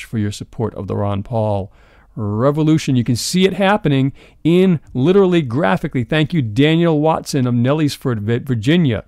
for your support of the Ron Paul revolution. You can see it happening in literally graphically. Thank you, Daniel Watson of Nellysford, Virginia.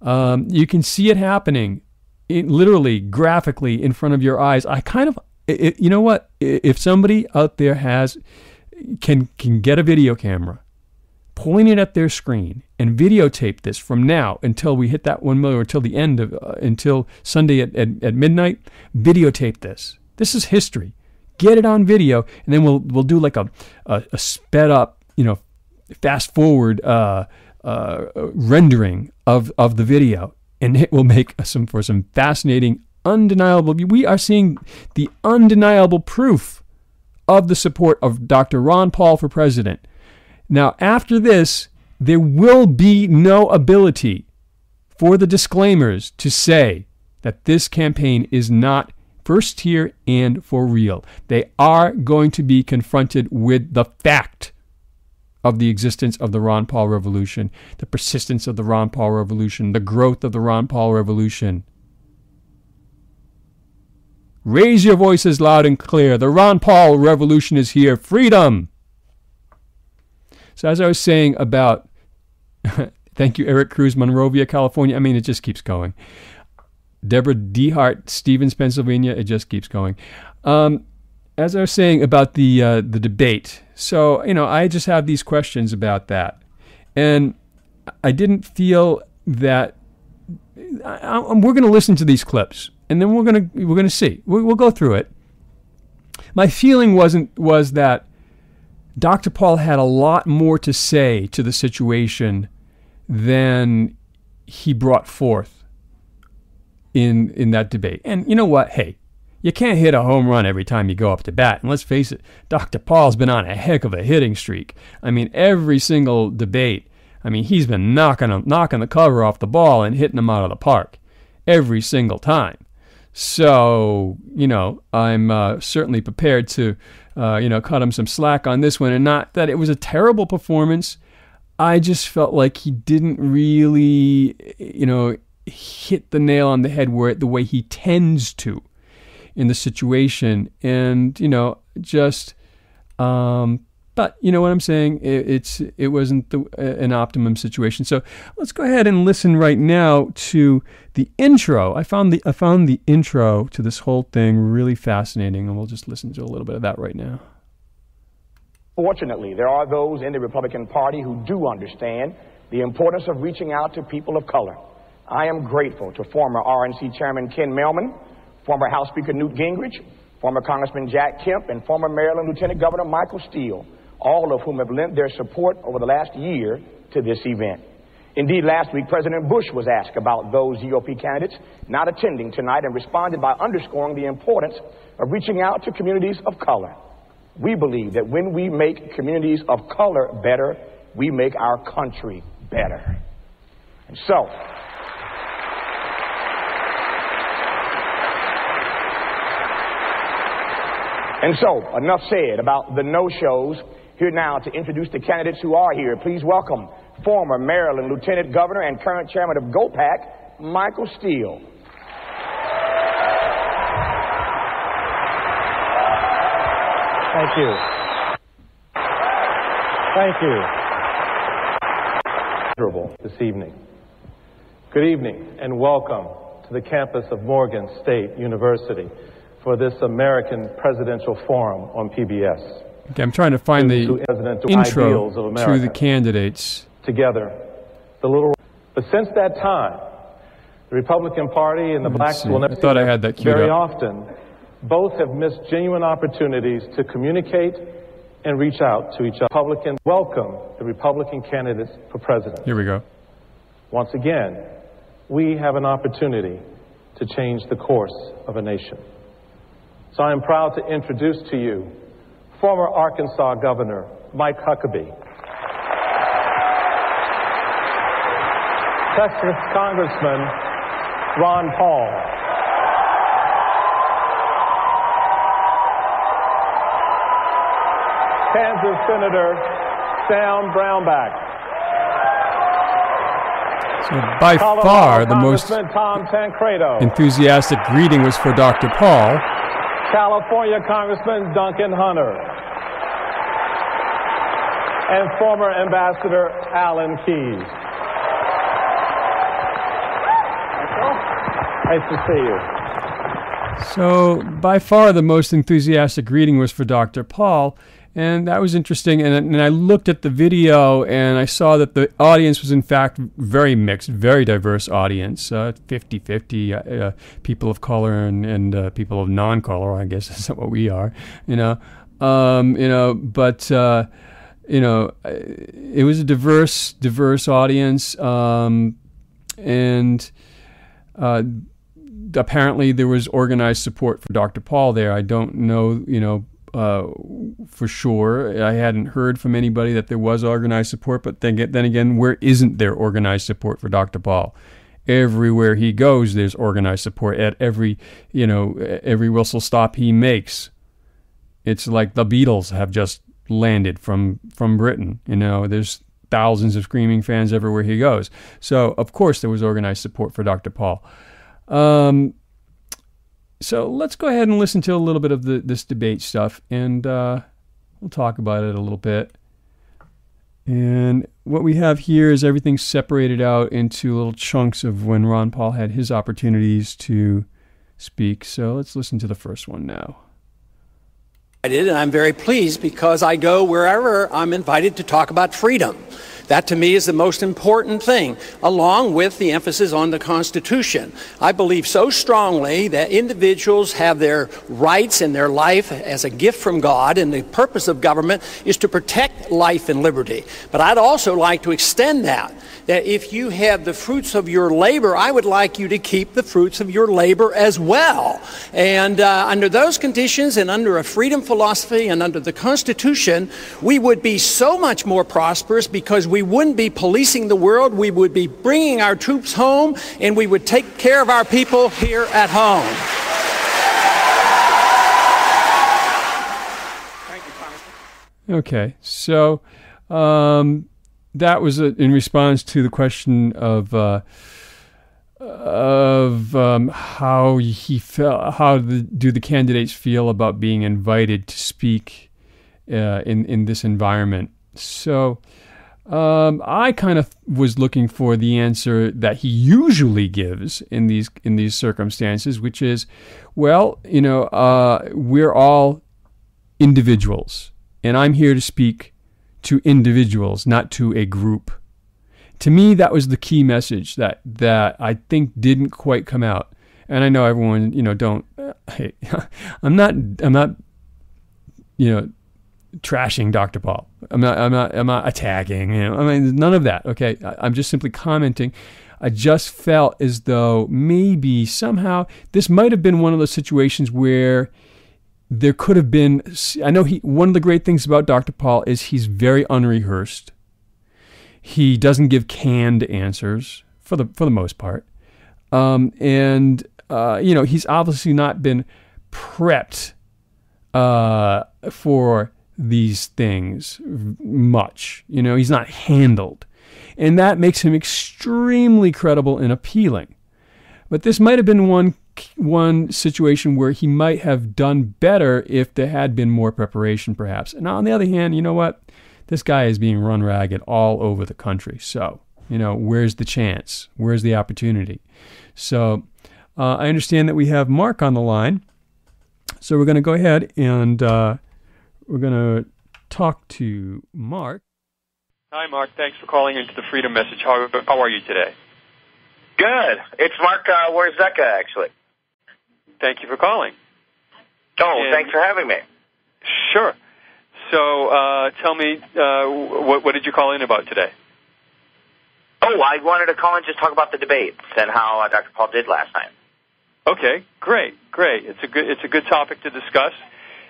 You can see it happening literally graphically in front of your eyes. You know what? If somebody out there can get a video camera, point it at their screen, and videotape this from now until we hit that 1 million, or until the end of until Sunday at midnight, videotape this. This is history. Get it on video, and then we'll do like a sped up, fast forward rendering of the video, and it will make some fascinating, undeniable. We are seeing the undeniable proof of the support of Dr. Ron Paul for president. Now, after this, there will be no ability for the disclaimers to say that this campaign is not first tier and for real. They are going to be confronted with the fact of the existence of the Ron Paul revolution, the persistence of the Ron Paul revolution, the growth of the Ron Paul revolution. Raise your voices loud and clear. The Ron Paul revolution is here. Freedom! So as I was saying about, thank you, Eric Cruz, Monrovia, California. I mean, it just keeps going. Deborah Dehart, Stevens, Pennsylvania. It just keeps going. As I was saying about the debate. So, I just have these questions about that. And I didn't feel that we're going to listen to these clips, and then we're going to see. We'll go through it. My feeling was that Dr. Paul had a lot more to say to the situation than he brought forth in that debate. And you know what? Hey, you can't hit a home run every time you go up to bat. And let's face it, Dr. Paul's been on a heck of a hitting streak. I mean, every single debate, he's been knocking the cover off the ball and hitting them out of the park every single time. So, I'm certainly prepared to, cut him some slack on this one. And not that it was a terrible performance. I just felt like he didn't really, hit the nail on the head the way he tends to in the situation. And, but you know what I'm saying? It wasn't an optimum situation. So let's go ahead and listen right now to the intro. I found the intro to this whole thing really fascinating, and we'll just listen to a little bit of that right now. Fortunately, there are those in the Republican Party who do understand the importance of reaching out to people of color. I am grateful to former RNC Chairman Ken Mehlman, former House Speaker Newt Gingrich, former Congressman Jack Kemp, and former Maryland Lieutenant Governor Michael Steele, all of whom have lent their support over the last year to this event. Indeed, last week, President Bush was asked about those GOP candidates not attending tonight and responded by underscoring the importance of reaching out to communities of color. We believe that when we make communities of color better, we make our country better. And so, enough said about the no-shows. Here now to introduce the candidates who are here. Please welcome former Maryland Lieutenant Governor and current chairman of GOPAC, Michael Steele. Thank you. Thank you. This evening. Good evening and welcome to the campus of Morgan State University for this American Presidential Forum on PBS. Okay, I'm trying to find the intro to the candidates. Together, but since that time, the Republican Party and the blacks will never. I thought I had that queued very up. often, both have missed genuine opportunities to communicate and reach out to each other. Republicans welcome the Republican candidates for president. Here we go. Once again, we have an opportunity to change the course of a nation. So I am proud to introduce to you former Arkansas Governor Mike Huckabee, Texas Congressman Ron Paul, Kansas Senator Sam Brownback, So by far the most Tom Tancredo, enthusiastic greeting was for Dr. Paul. California Congressman Duncan Hunter, and former Ambassador Alan Keyes. Nice to see you. So by far the most enthusiastic greeting was for Dr. Paul, and that was interesting. And I looked at the video, and I saw that the audience was in fact very mixed, very diverse audience, 50-50, people of color and people of non-color. I guess that's what we are, But it was a diverse audience, and apparently there was organized support for Dr. Paul there. I don't know, for sure. I hadn't heard from anybody that there was organized support, but then again, where isn't there organized support for Dr. Paul? Everywhere he goes, there's organized support at every whistle stop he makes. It's like the Beatles have just landed from Britain. There's thousands of screaming fans everywhere he goes. So, of course, there was organized support for Dr. Paul. So let's go ahead and listen to a little bit of this debate stuff, and we'll talk about it a little bit. And what we have here is everything separated out into little chunks of when Ron Paul had his opportunities to speak. So let's listen to the first one now. And I'm very pleased because I go wherever I'm invited to talk about freedom. That, to me, is the most important thing, along with the emphasis on the Constitution. I believe so strongly that individuals have their rights and their life as a gift from God, and the purpose of government is to protect life and liberty. But I'd also like to extend that if you have the fruits of your labor, I would like you to keep the fruits of your labor as well. And under those conditions, and under a freedom philosophy, and under the Constitution, we would be so much more prosperous because we wouldn't be policing the world. We would be bringing our troops home, and we would take care of our people here at home. Thank you, Congressman. Okay, so that was in response to the question of how he felt. How do the candidates feel about being invited to speak in this environment? So I kind of was looking for the answer that he usually gives in these circumstances, which is, well, we're all individuals, and I'm here to speak to individuals, not to a group. To me, that was the key message that I think didn't quite come out. And I know everyone, don't. Hey, I'm not, trashing Dr. Paul. I'm not attacking. None of that. Okay, I'm just simply commenting. I just felt as though maybe somehow this might have been one of those situations where there could have been. I know one of the great things about Dr. Paul is he's very unrehearsed. He doesn't give canned answers for the most part, and he's obviously not been prepped for these things much. He's not handled, and that makes him extremely credible and appealing. But this might have been one situation where he might have done better if there had been more preparation, perhaps. And on the other hand, you know what? This guy is being run ragged all over the country. So, where's the chance? Where's the opportunity? So, I understand that we have Mark on the line. So we're going to go ahead and we're going to talk to Mark. Hi, Mark. Thanks for calling into the Freedom Message. How are you today? Good. It's Mark Warzeka, actually. Thank you for calling. Oh, thanks for having me. Sure. So tell me, what did you call in about today? Oh, I wanted to call and just talk about the debates and how Dr. Paul did last night. Okay, great. It's a good topic to discuss,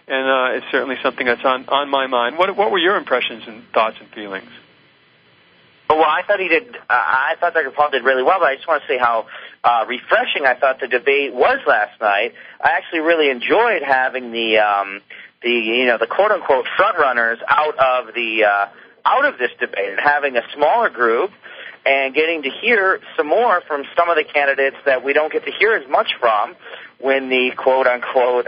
and it's certainly something that's on my mind. What were your impressions and thoughts and feelings? Well, I thought I thought Dr. Paul did really well, but I just want to say how refreshing I thought the debate was last night. I actually really enjoyed having the quote unquote front runners out of this debate and having a smaller group and getting to hear some more from some of the candidates that we don't get to hear as much from when the quote unquote